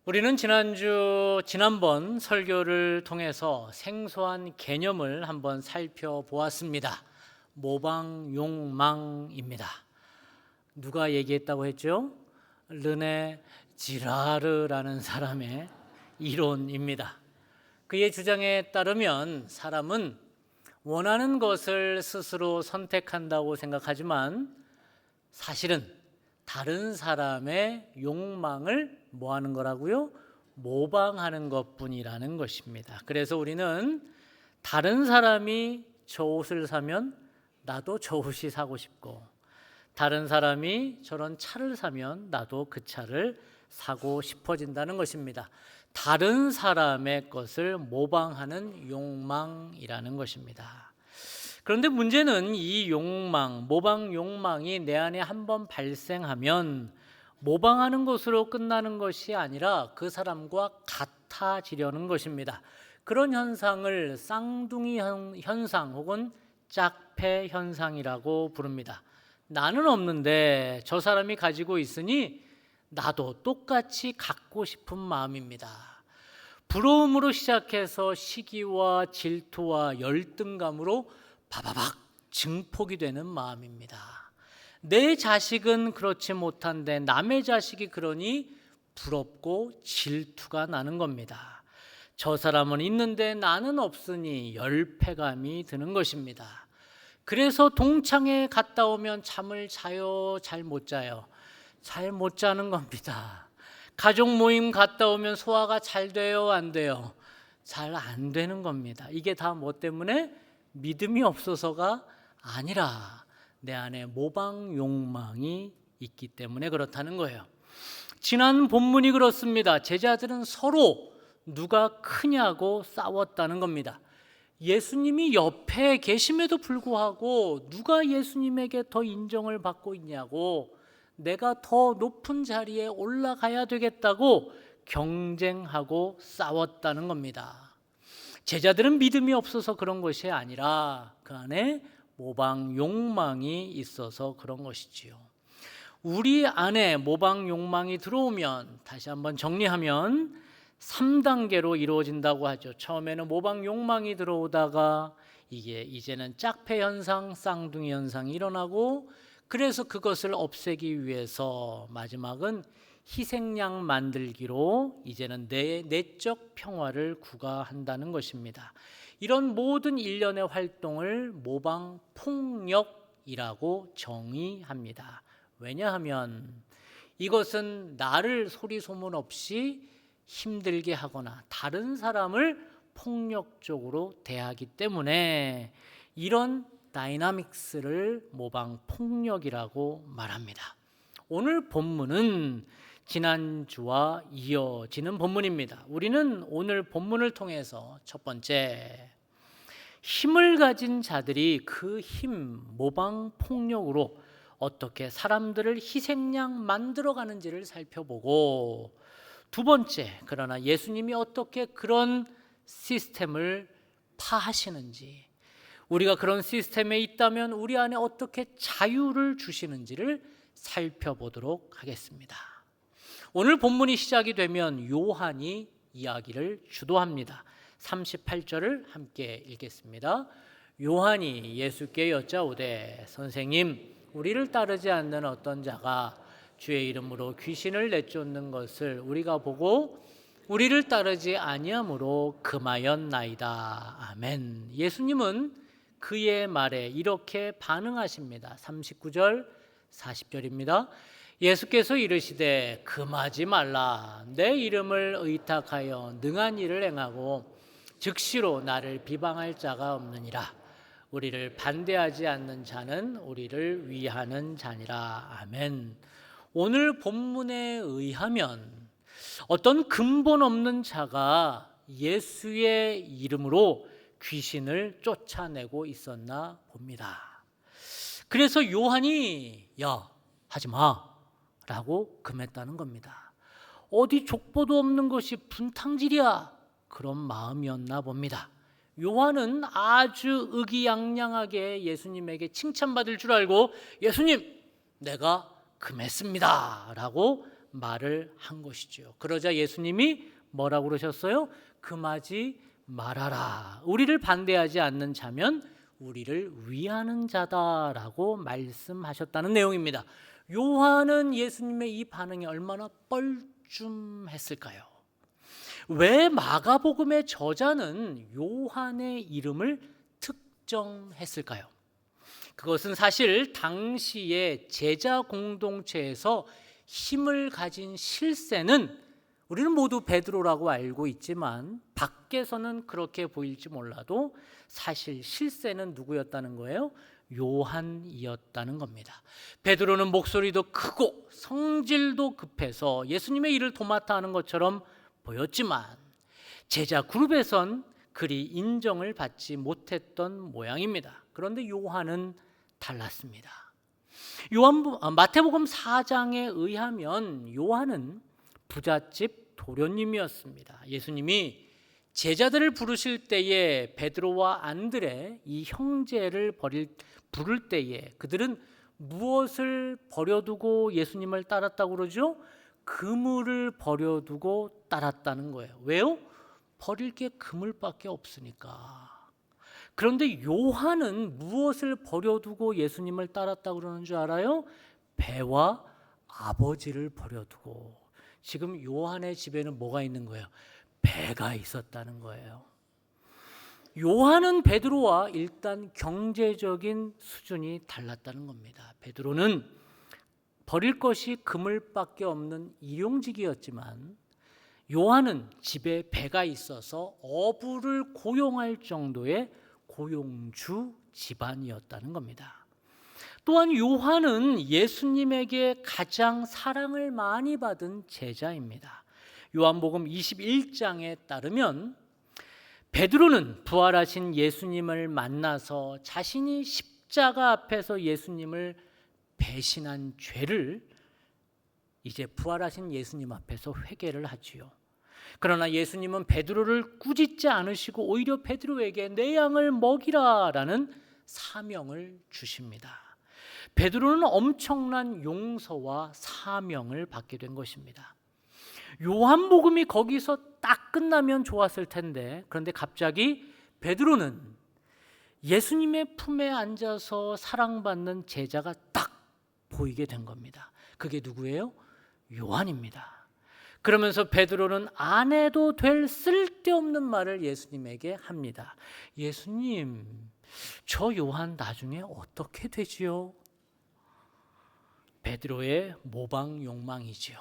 우리는 지난번 설교를 통해서 생소한 개념을 한번 살펴보았습니다. 모방욕망입니다. 누가 얘기했다고 했죠? 르네 지라르라는 사람의 이론입니다. 그의 주장에 따르면 사람은 원하는 것을 스스로 선택한다고 생각하지만 사실은 다른 사람의 욕망을 뭐 하는 거라고요? 모방하는 것뿐이라는 것입니다. 그래서 우리는 다른 사람이 저 옷을 사면 나도 저 옷이 사고 싶고, 다른 사람이 저런 차를 사면 나도 그 차를 사고 싶어진다는 것입니다. 다른 사람의 것을 모방하는 욕망이라는 것입니다. 그런데 문제는 이 욕망, 모방 욕망이 내 안에 한번 발생하면 모방하는 것으로 끝나는 것이 아니라 그 사람과 같아지려는 것입니다. 그런 현상을 쌍둥이 현상 혹은 짝패 현상이라고 부릅니다. 나는 없는데 저 사람이 가지고 있으니 나도 똑같이 갖고 싶은 마음입니다. 부러움으로 시작해서 시기와 질투와 열등감으로 바바박 증폭이 되는 마음입니다. 내 자식은 그렇지 못한데 남의 자식이 그러니 부럽고 질투가 나는 겁니다. 저 사람은 있는데 나는 없으니 열패감이 드는 것입니다. 그래서 동창회 갔다 오면 잠을 자요? 잘 못 자요? 잘 못 자는 겁니다. 가족 모임 갔다 오면 소화가 잘 돼요? 안 돼요? 잘 안 되는 겁니다. 이게 다 뭐 때문에? 믿음이 없어서가 아니라 내 안에 모방 욕망이 있기 때문에 그렇다는 거예요. 지난 본문이 그렇습니다. 제자들은 서로 누가 크냐고 싸웠다는 겁니다. 예수님이 옆에 계심에도 불구하고 누가 예수님에게 더 인정을 받고 있냐고, 내가 더 높은 자리에 올라가야 되겠다고 경쟁하고 싸웠다는 겁니다. 제자들은 믿음이 없어서 그런 것이 아니라 그 안에 모방 욕망이 있어서 그런 것이지요. 우리 안에 모방 욕망이 들어오면, 다시 한번 정리하면 3단계로 이루어진다고 하죠. 처음에는 모방 욕망이 들어오다가 이게 이제는 짝패 현상, 쌍둥이 현상이 일어나고, 그래서 그것을 없애기 위해서 마지막은 희생양 만들기로 이제는 내 내적 평화를 구가한다는 것입니다. 이런 모든 일련의 활동을 모방 폭력이라고 정의합니다. 왜냐하면 이것은 나를 소리 소문 없이 힘들게 하거나 다른 사람을 폭력적으로 대하기 때문에 이런 다이나믹스를 모방 폭력이라고 말합니다. 오늘 본문은 지난주와 이어지는 본문입니다. 우리는 오늘 본문을 통해서 첫 번째, 힘을 가진 자들이 그 힘, 모방 폭력으로 어떻게 사람들을 희생양 만들어가는지를 살펴보고, 두 번째, 그러나 예수님이 어떻게 그런 시스템을 파하시는지, 우리가 그런 시스템에 있다면 우리 안에 어떻게 자유를 주시는지를 살펴보도록 하겠습니다. 오늘 본문이 시작이 되면 요한이 이야기를 주도합니다. 38절을 함께 읽겠습니다. 요한이 예수께 여짜오되 선생님, 우리를 따르지 않는 어떤 자가 주의 이름으로 귀신을 내쫓는 것을 우리가 보고 우리를 따르지 아니함으로 금하였나이다. 아멘. 예수님은 그의 말에 이렇게 반응하십니다. 39절 40절입니다. 예수께서 이르시되 금하지 말라. 내 이름을 의탁하여 능한 일을 행하고 즉시로 나를 비방할 자가 없느니라. 우리를 반대하지 않는 자는 우리를 위하는 자니라. 아멘. 오늘 본문에 의하면 어떤 근본 없는 자가 예수의 이름으로 귀신을 쫓아내고 있었나 봅니다. 그래서 요한이 하지 마 라고 금했다는 겁니다. 어디 족보도 없는 것이 분탕질이야, 그런 마음이었나 봅니다. 요한은 아주 의기양양하게 예수님에게 칭찬받을 줄 알고 예수님, 내가 금했습니다 라고 말을 한 것이죠. 그러자 예수님이 뭐라고 그러셨어요? 금하지 말아라. 우리를 반대하지 않는 자면 우리를 위하는 자다라고 말씀하셨다는 내용입니다. 요한은 예수님의 이 반응이 얼마나 뻘쭘했을까요? 왜 마가복음의 저자는 요한의 이름을 특정했을까요? 그것은 사실 당시의 제자 공동체에서 힘을 가진 실세는 우리는 모두 베드로라고 알고 있지만 밖에서는 그렇게 보일지 몰라도 사실 실세는 누구였다는 거예요? 요한이었다는 겁니다. 베드로는 목소리도 크고 성질도 급해서 예수님의 일을 도맡아 하는 것처럼 보였지만 제자 그룹에선 그리 인정을 받지 못했던 모양입니다. 그런데 요한은 달랐습니다. 마태복음 4장에 의하면 요한은 부잣집 도련님이었습니다. 예수님이 제자들을 부르실 때에 베드로와 안드레 이 형제를 부를 때에 그들은 무엇을 버려두고 예수님을 따랐다고 그러죠? 그물을 버려두고 따랐다는 거예요. 왜요? 버릴 게 그물밖에 없으니까. 그런데 요한은 무엇을 버려두고 예수님을 따랐다고 그러는 줄 알아요? 배와 아버지를 버려두고. 지금 요한의 집에는 뭐가 있는 거예요? 배가 있었다는 거예요. 요한은 베드로와 일단 경제적인 수준이 달랐다는 겁니다. 베드로는 버릴 것이 그물밖에 없는 일용직이었지만 요한은 집에 배가 있어서 어부를 고용할 정도의 고용주 집안이었다는 겁니다. 또한 요한은 예수님에게 가장 사랑을 많이 받은 제자입니다. 요한복음 21장에 따르면 베드로는 부활하신 예수님을 만나서 자신이 십자가 앞에서 예수님을 배신한 죄를 이제 부활하신 예수님 앞에서 회개를 하지요. 그러나 예수님은 베드로를 꾸짖지 않으시고 오히려 베드로에게 내 양을 먹이라라는 사명을 주십니다. 베드로는 엄청난 용서와 사명을 받게 된 것입니다. 요한복음이 거기서 딱 끝나면 좋았을 텐데 그런데 갑자기 베드로는 예수님의 품에 앉아서 사랑받는 제자가 딱 보이게 된 겁니다. 그게 누구예요? 요한입니다. 그러면서 베드로는 안 해도 될 쓸데없는 말을 예수님에게 합니다. 예수님, 저 요한 나중에 어떻게 되지요? 베드로의 모방 욕망이지요.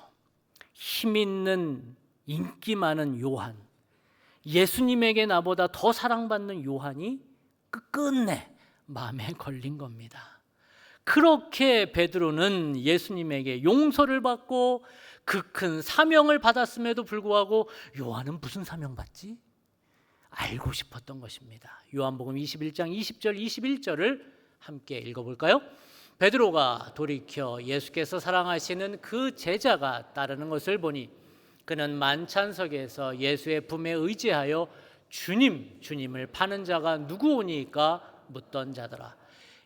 힘 있는 인기 많은 요한, 예수님에게 나보다 더 사랑받는 요한이 끝끝내 마음에 걸린 겁니다. 그렇게 베드로는 예수님에게 용서를 받고 그 큰 사명을 받았음에도 불구하고 요한은 무슨 사명 받지? 알고 싶었던 것입니다. 요한복음 21장 20절 21절을 함께 읽어볼까요? 베드로가 돌이켜 예수께서 사랑하시는 그 제자가 따르는 것을 보니 그는 만찬석에서 예수의 품에 의지하여 주님을 파는 자가 누구오니까 묻던 자더라.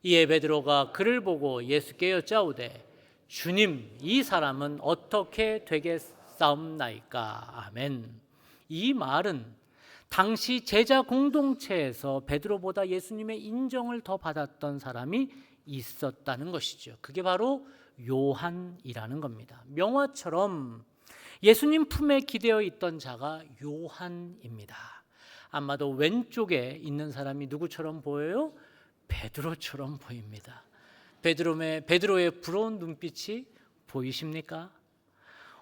이에 베드로가 그를 보고 예수께 여짜오되 주님, 이 사람은 어떻게 되겠사옵나이까? 아멘. 이 말은 당시 제자 공동체에서 베드로보다 예수님의 인정을 더 받았던 사람이 있었다는 것이죠. 그게 바로 요한이라는 겁니다. 명화처럼 예수님 품에 기대어 있던 자가 요한입니다. 아마도 왼쪽에 있는 사람이 누구처럼 보여요? 베드로처럼 보입니다. 베드로의 부러운 눈빛이 보이십니까?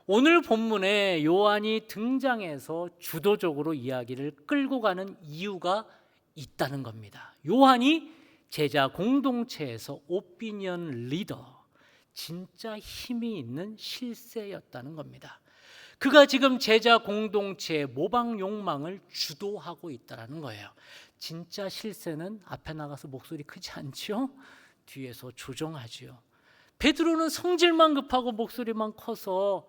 오늘 본문에 요한이 등장해서 주도적으로 이야기를 끌고 가는 이유가 있다는 겁니다. 요한이 제자 공동체에서 오피니언 리더, 진짜 힘이 있는 실세였다는 겁니다. 그가 지금 제자 공동체의 모방 욕망을 주도하고 있다는 거예요. 진짜 실세는 앞에 나가서 목소리 크지 않죠? 뒤에서 조정하지요. 베드로는 성질만 급하고 목소리만 커서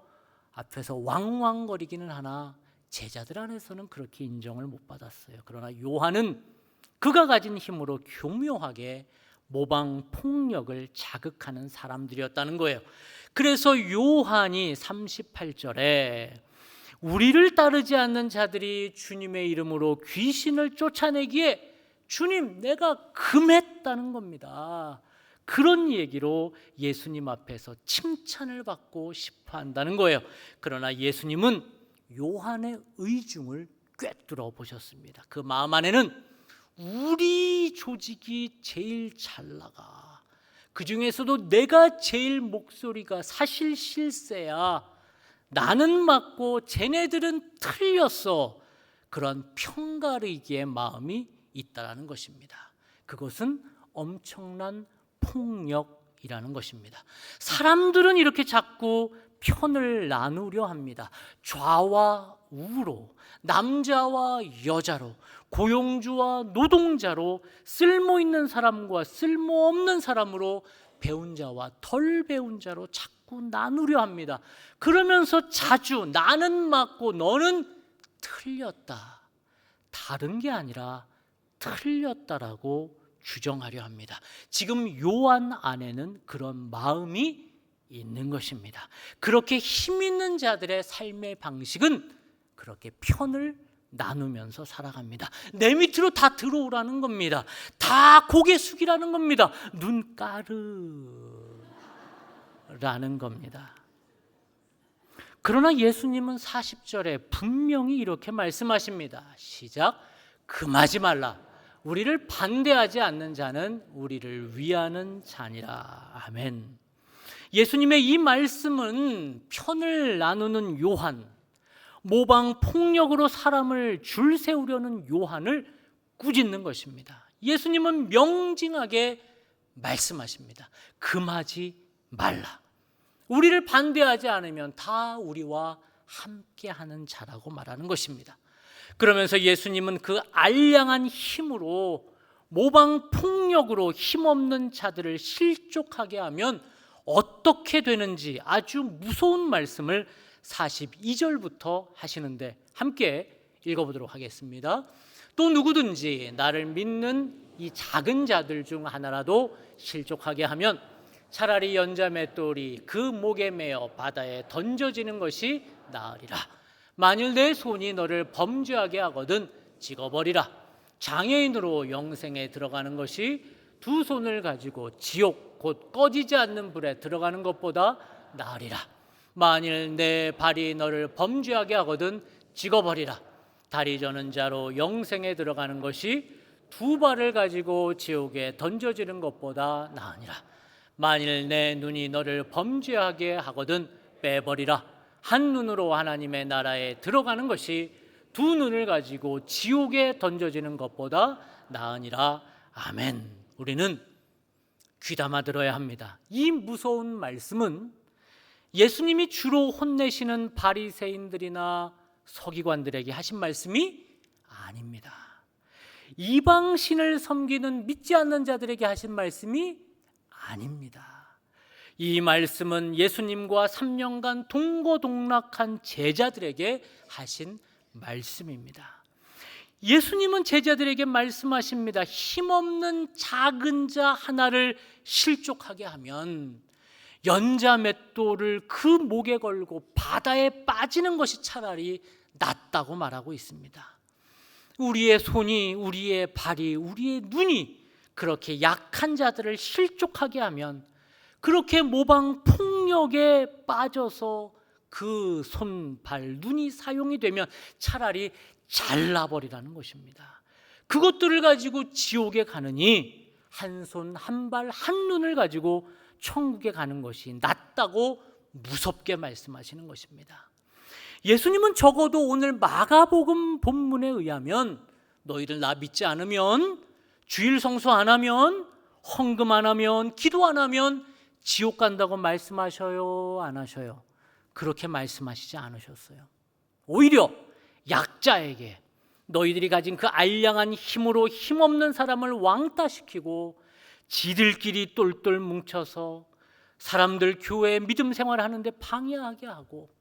앞에서 왕왕거리기는 하나 제자들 안에서는 그렇게 인정을 못 받았어요. 그러나 요한은 그가 가진 힘으로 교묘하게 모방 폭력을 자극하는 사람들이었다는 거예요. 그래서 요한이 38절에 우리를 따르지 않는 자들이 주님의 이름으로 귀신을 쫓아내기에 주님 내가 금했다는 겁니다. 그런 얘기로 예수님 앞에서 칭찬을 받고 싶어 한다는 거예요. 그러나 예수님은 요한의 의중을 꿰뚫어 보셨습니다. 그 마음 안에는 우리 조직이 제일 잘 나가, 그 중에서도 내가 제일 목소리가 사실 실세야, 나는 맞고 쟤네들은 틀렸어, 그런 편가르기의 마음이 있다라는 것입니다. 그것은 엄청난 폭력이라는 것입니다. 사람들은 이렇게 자꾸 편을 나누려 합니다. 좌와 우로, 남자와 여자로, 고용주와 노동자로, 쓸모있는 사람과 쓸모없는 사람으로, 배운 자와 덜 배운 자로 자꾸 나누려 합니다. 그러면서 자주 나는 맞고 너는 틀렸다, 다른 게 아니라 틀렸다라고 주장하려 합니다. 지금 요한 안에는 그런 마음이 있는 것입니다. 그렇게 힘 있는 자들의 삶의 방식은 그렇게 편을 나누면서 살아갑니다. 내 밑으로 다 들어오라는 겁니다. 다 고개 숙이라는 겁니다. 눈 까르라는 겁니다. 그러나 예수님은 40절에 분명히 이렇게 말씀하십니다. 시작. 금하지 말라. 우리를 반대하지 않는 자는 우리를 위하는 자니라. 아멘. 예수님의 이 말씀은 편을 나누는 요한, 모방 폭력으로 사람을 줄 세우려는 요한을 꾸짖는 것입니다. 예수님은 명징하게 말씀하십니다. 금하지 말라. 우리를 반대하지 않으면 다 우리와 함께하는 자라고 말하는 것입니다. 그러면서 예수님은 그 알량한 힘으로, 모방 폭력으로 힘없는 자들을 실족하게 하면 어떻게 되는지 아주 무서운 말씀을 42절부터 하시는데 함께 읽어보도록 하겠습니다. 또 누구든지 나를 믿는 이 작은 자들 중 하나라도 실족하게 하면 차라리 연자 맷돌이 그 목에 매어 바다에 던져지는 것이 나으리라. 만일 내 손이 너를 범죄하게 하거든 찍어버리라. 장애인으로 영생에 들어가는 것이 두 손을 가지고 지옥 곧 꺼지지 않는 불에 들어가는 것보다 나으리라. 만일 내 발이 너를 범죄하게 하거든 찍어버리라. 다리 저는 자로 영생에 들어가는 것이 두 발을 가지고 지옥에 던져지는 것보다 나으니라. 만일 내 눈이 너를 범죄하게 하거든 빼버리라. 한 눈으로 하나님의 나라에 들어가는 것이 두 눈을 가지고 지옥에 던져지는 것보다 나으니라. 아멘. 우리는 귀담아 들어야 합니다. 이 무서운 말씀은 예수님이 주로 혼내시는 바리새인들이나 서기관들에게 하신 말씀이 아닙니다. 이방신을 섬기는 믿지 않는 자들에게 하신 말씀이 아닙니다. 이 말씀은 예수님과 3년간 동고동락한 제자들에게 하신 말씀입니다. 예수님은 제자들에게 말씀하십니다. 힘없는 작은 자 하나를 실족하게 하면 연자 맷돌을 그 목에 걸고 바다에 빠지는 것이 차라리 낫다고 말하고 있습니다. 우리의 손이, 우리의 발이, 우리의 눈이 그렇게 약한 자들을 실족하게 하면, 그렇게 모방 폭력에 빠져서 그 손, 발, 눈이 사용이 되면 차라리 잘라버리라는 것입니다. 그것들을 가지고 지옥에 가느니 한 손, 한 발, 한 눈을 가지고 천국에 가는 것이 낫다고 무섭게 말씀하시는 것입니다. 예수님은 적어도 오늘 마가복음 본문에 의하면 너희들 나 믿지 않으면, 주일 성수 안 하면, 헌금 안 하면, 기도 안 하면 지옥 간다고 말씀하셔요, 안 하셔요? 그렇게 말씀하시지 않으셨어요. 오히려 약자에게, 너희들이 가진 그 알량한 힘으로 힘없는 사람을 왕따시키고 지들끼리 똘똘 뭉쳐서 사람들 교회 믿음 생활하는데 방해하게 하고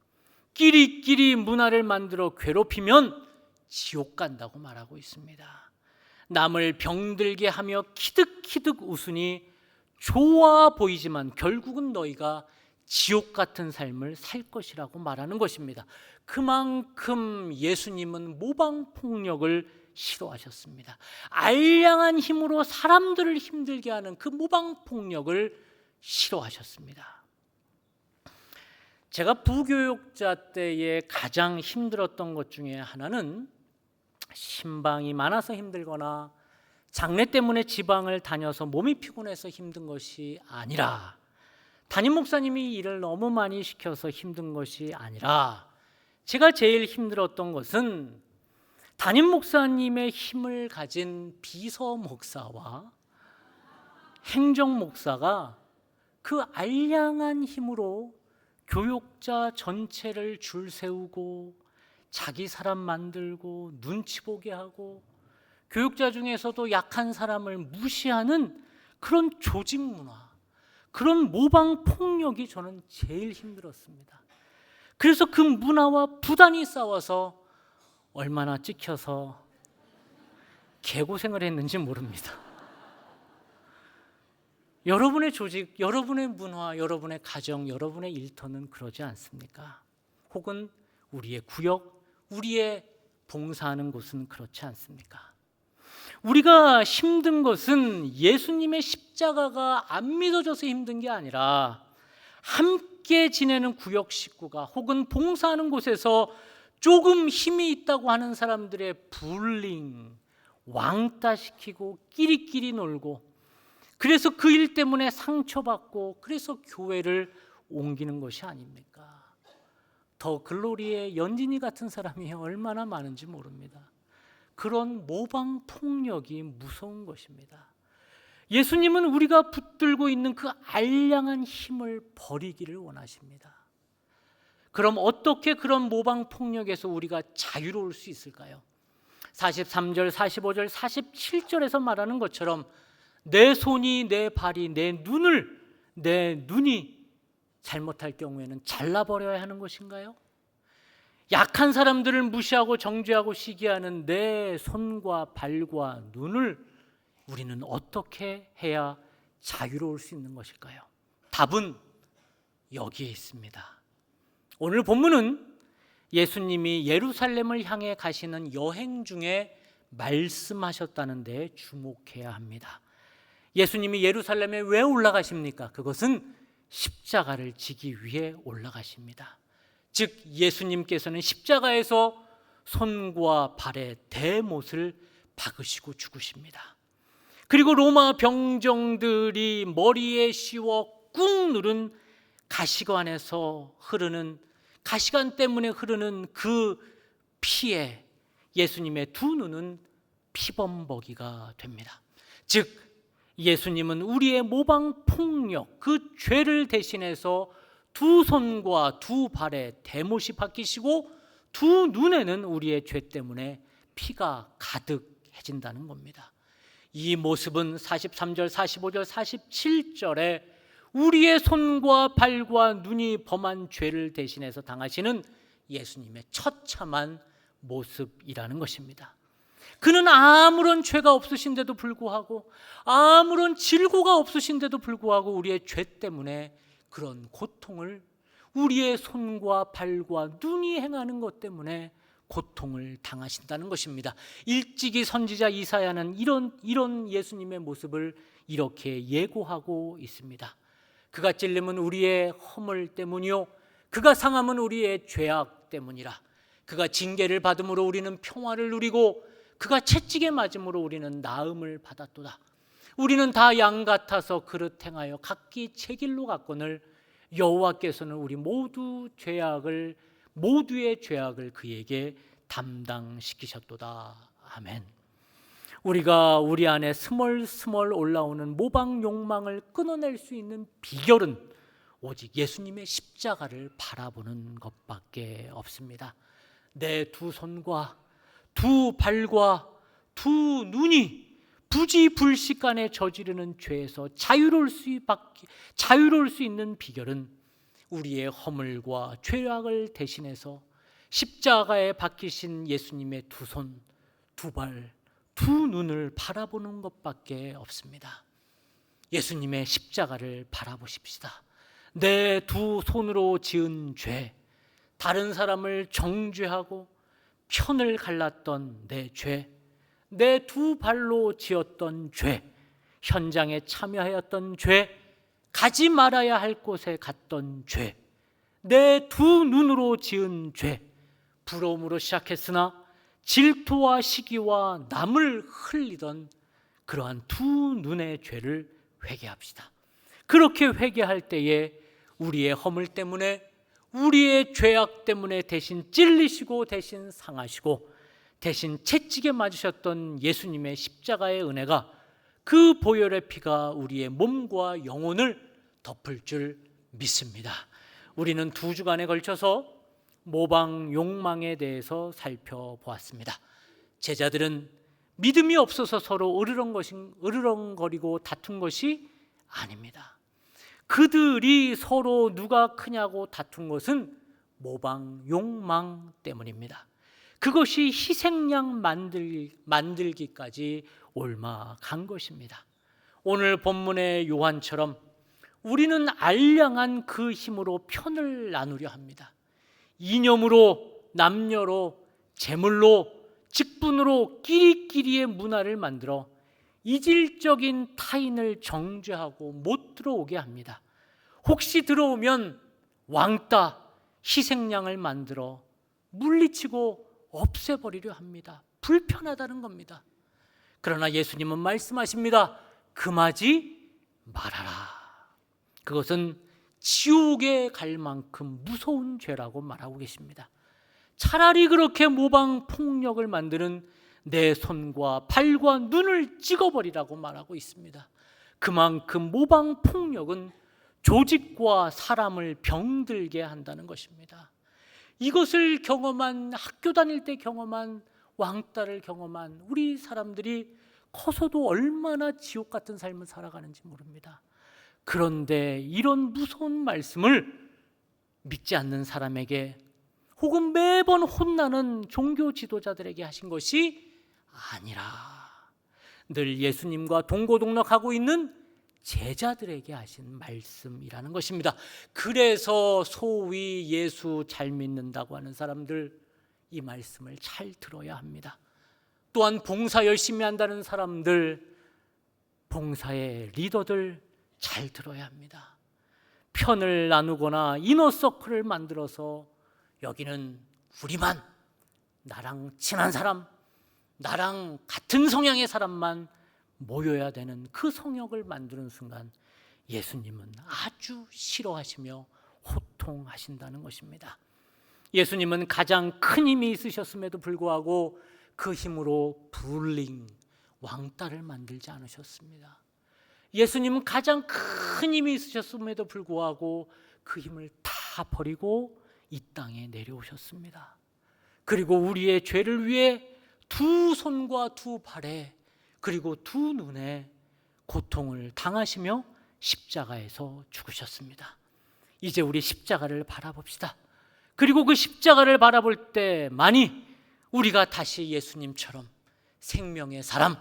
끼리끼리 문화를 만들어 괴롭히면 지옥 간다고 말하고 있습니다. 남을 병들게 하며 키득키득 웃으니 좋아 보이지만 결국은 너희가 지옥 같은 삶을 살 것이라고 말하는 것입니다. 그만큼 예수님은 모방폭력을 싫어하셨습니다. 알량한 힘으로 사람들을 힘들게 하는 그 모방폭력을 싫어하셨습니다. 제가 부교육자 때에 가장 힘들었던 것 중에 하나는 신방이 많아서 힘들거나 장례 때문에 지방을 다녀서 몸이 피곤해서 힘든 것이 아니라, 담임 목사님이 일을 너무 많이 시켜서 힘든 것이 아니라, 제가 제일 힘들었던 것은 담임 목사님의 힘을 가진 비서 목사와 행정 목사가 그 알량한 힘으로 교육자 전체를 줄 세우고 자기 사람 만들고 눈치 보게 하고 교육자 중에서도 약한 사람을 무시하는 그런 조직 문화, 그런 모방 폭력이 저는 제일 힘들었습니다. 그래서 그 문화와 부단히 싸워서 얼마나 찍혀서 개고생을 했는지 모릅니다. 여러분의 조직, 여러분의 문화, 여러분의 가정, 여러분의 일터는 그러지 않습니까? 혹은 우리의 구역, 우리의 봉사하는 곳은 그렇지 않습니까? 우리가 힘든 것은 예수님의 십자가가 안 믿어져서 힘든 게 아니라 함께 지내는 구역 식구가 혹은 봉사하는 곳에서 조금 힘이 있다고 하는 사람들의 불링, 왕따시키고 끼리끼리 놀고, 그래서 그 일 때문에 상처받고 그래서 교회를 옮기는 것이 아닙니까? 더 글로리의 연진이 같은 사람이 얼마나 많은지 모릅니다. 그런 모방 폭력이 무서운 것입니다. 예수님은 우리가 붙들고 있는 그 알량한 힘을 버리기를 원하십니다. 그럼 어떻게 그런 모방 폭력에서 우리가 자유로울 수 있을까요? 43절, 45절, 47절에서 말하는 것처럼 내 손이, 내 발이, 내 눈이 잘못할 경우에는 잘라버려야 하는 것인가요? 약한 사람들을 무시하고 정죄하고 시기하는 내 손과 발과 눈을 우리는 어떻게 해야 자유로울 수 있는 것일까요? 답은 여기에 있습니다. 오늘 본문은 예수님이 예루살렘을 향해 가시는 여행 중에 말씀하셨다는 데 주목해야 합니다. 예수님이 예루살렘에 왜 올라가십니까? 그것은 십자가를 지기 위해 올라가십니다. 즉 예수님께서는 십자가에서 손과 발에 대못을 박으시고 죽으십니다. 그리고 로마 병정들이 머리에 씌워 꾹 누른 가시관에서 흐르는, 가시관 때문에 흐르는 그 피에 예수님의 두 눈은 피범벅이가 됩니다. 즉 예수님은 우리의 모방 폭력, 그 죄를 대신해서 두 손과 두 발에 대못이 박히시고 두 눈에는 우리의 죄 때문에 피가 가득해진다는 겁니다. 이 모습은 43절, 45절, 47절에 우리의 손과 발과 눈이 범한 죄를 대신해서 당하시는 예수님의 처참한 모습이라는 것입니다. 그는 아무런 죄가 없으신데도 불구하고, 아무런 질고가 없으신데도 불구하고 우리의 죄 때문에 그런 고통을, 우리의 손과 발과 눈이 행하는 것 때문에 고통을 당하신다는 것입니다. 일찍이 선지자 이사야는 이런 예수님의 모습을 이렇게 예고하고 있습니다. 그가 찔림은 우리의 허물 때문이요 그가 상함은 우리의 죄악 때문이라. 그가 징계를 받음으로 우리는 평화를 누리고 그가 채찍에 맞음으로 우리는 나음을 받았도다. 우리는 다 양 같아서 그릇 행하여 각기 제 길로 갔거늘 여호와께서는 우리 모두의 죄악을 그에게 담당시키셨도다. 아멘. 우리가 우리 안에 스멀스멀 올라오는 모방 욕망을 끊어낼 수 있는 비결은 오직 예수님의 십자가를 바라보는 것밖에 없습니다. 내 두 손과 두 발과 두 눈이 부지불식간에 저지르는 죄에서 자유로울 수 있는 비결은 우리의 허물과 죄악을 대신해서 십자가에 박히신 예수님의 두 손, 두 발, 두 눈을 바라보는 것밖에 없습니다. 예수님의 십자가를 바라보십시다. 내 두 손으로 지은 죄, 다른 사람을 정죄하고 편을 갈랐던 내 죄, 내 두 발로 지었던 죄, 현장에 참여하였던 죄, 가지 말아야 할 곳에 갔던 죄, 내 두 눈으로 지은 죄, 부러움으로 시작했으나 질투와 시기와 남을 흘리던 그러한 두 눈의 죄를 회개합시다. 그렇게 회개할 때에 우리의 허물 때문에, 우리의 죄악 때문에 대신 찔리시고 대신 상하시고 대신 채찍에 맞으셨던 예수님의 십자가의 은혜가, 그 보혈의 피가 우리의 몸과 영혼을 덮을 줄 믿습니다. 우리는 2주간에 걸쳐서 모방 욕망에 대해서 살펴보았습니다. 제자들은 믿음이 없어서 서로 으르렁거리고 다툰 것이 아닙니다. 그들이 서로 누가 크냐고 다툰 것은 모방 욕망 때문입니다. 그것이 희생양 만들기까지 옮아간 것입니다. 오늘 본문의 요한처럼 우리는 알량한 그 힘으로 편을 나누려 합니다. 이념으로, 남녀로, 재물로, 직분으로 끼리끼리의 문화를 만들어 이질적인 타인을 정죄하고 못 들어오게 합니다. 혹시 들어오면 왕따, 희생양을 만들어 물리치고 없애버리려 합니다. 불편하다는 겁니다. 그러나 예수님은 말씀하십니다. 금하지 말아라. 그것은 지옥에 갈 만큼 무서운 죄라고 말하고 계십니다. 차라리 그렇게 모방 폭력을 만드는 내 손과 발과 눈을 찍어버리라고 말하고 있습니다. 그만큼 모방 폭력은 조직과 사람을 병들게 한다는 것입니다. 이것을 경험한, 학교 다닐 때 경험한, 왕따를 경험한 우리 사람들이 커서도 얼마나 지옥 같은 삶을 살아가는지 모릅니다. 그런데 이런 무서운 말씀을 믿지 않는 사람에게, 혹은 매번 혼나는 종교 지도자들에게 하신 것이 아니라 늘 예수님과 동고동락하고 있는 제자들에게 하신 말씀이라는 것입니다. 그래서 소위 예수 잘 믿는다고 하는 사람들, 이 말씀을 잘 들어야 합니다. 또한 봉사 열심히 한다는 사람들, 봉사의 리더들 잘 들어야 합니다. 편을 나누거나 이너서클을 만들어서 여기는 우리만, 나랑 친한 사람, 나랑 같은 성향의 사람만 모여야 되는 그 성역을 만드는 순간 예수님은 아주 싫어하시며 호통하신다는 것입니다. 예수님은 가장 큰 힘이 있으셨음에도 불구하고 그 힘으로 불링, 왕따를 만들지 않으셨습니다. 예수님은 가장 큰 힘이 있으셨음에도 불구하고 그 힘을 다 버리고 이 땅에 내려오셨습니다. 그리고 우리의 죄를 위해 두 손과 두 발에, 그리고 두 눈에 고통을 당하시며 십자가에서 죽으셨습니다. 이제 우리 십자가를 바라봅시다. 그리고 그 십자가를 바라볼 때만이 우리가 다시 예수님처럼 생명의 사람,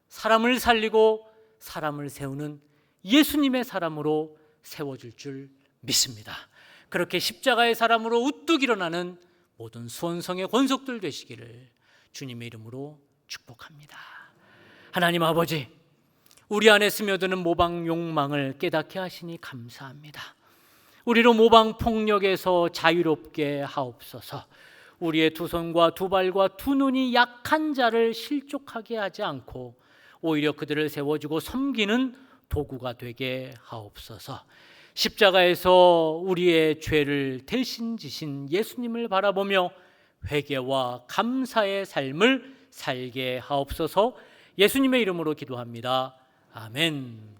사람을 살리고 사람을 세우는 예수님의 사람으로 세워질 줄 믿습니다. 그렇게 십자가의 사람으로 우뚝 일어나는 모든 수원성의 권속들 되시기를 주님의 이름으로 축복합니다. 하나님 아버지, 우리 안에 스며드는 모방 욕망을 깨닫게 하시니 감사합니다. 우리로 모방 폭력에서 자유롭게 하옵소서. 우리의 두 손과 두 발과 두 눈이 약한 자를 실족하게 하지 않고 오히려 그들을 세워주고 섬기는 도구가 되게 하옵소서. 십자가에서 우리의 죄를 대신 지신 예수님을 바라보며 회개와 감사의 삶을 살게 하옵소서. 예수님의 이름으로 기도합니다. 아멘.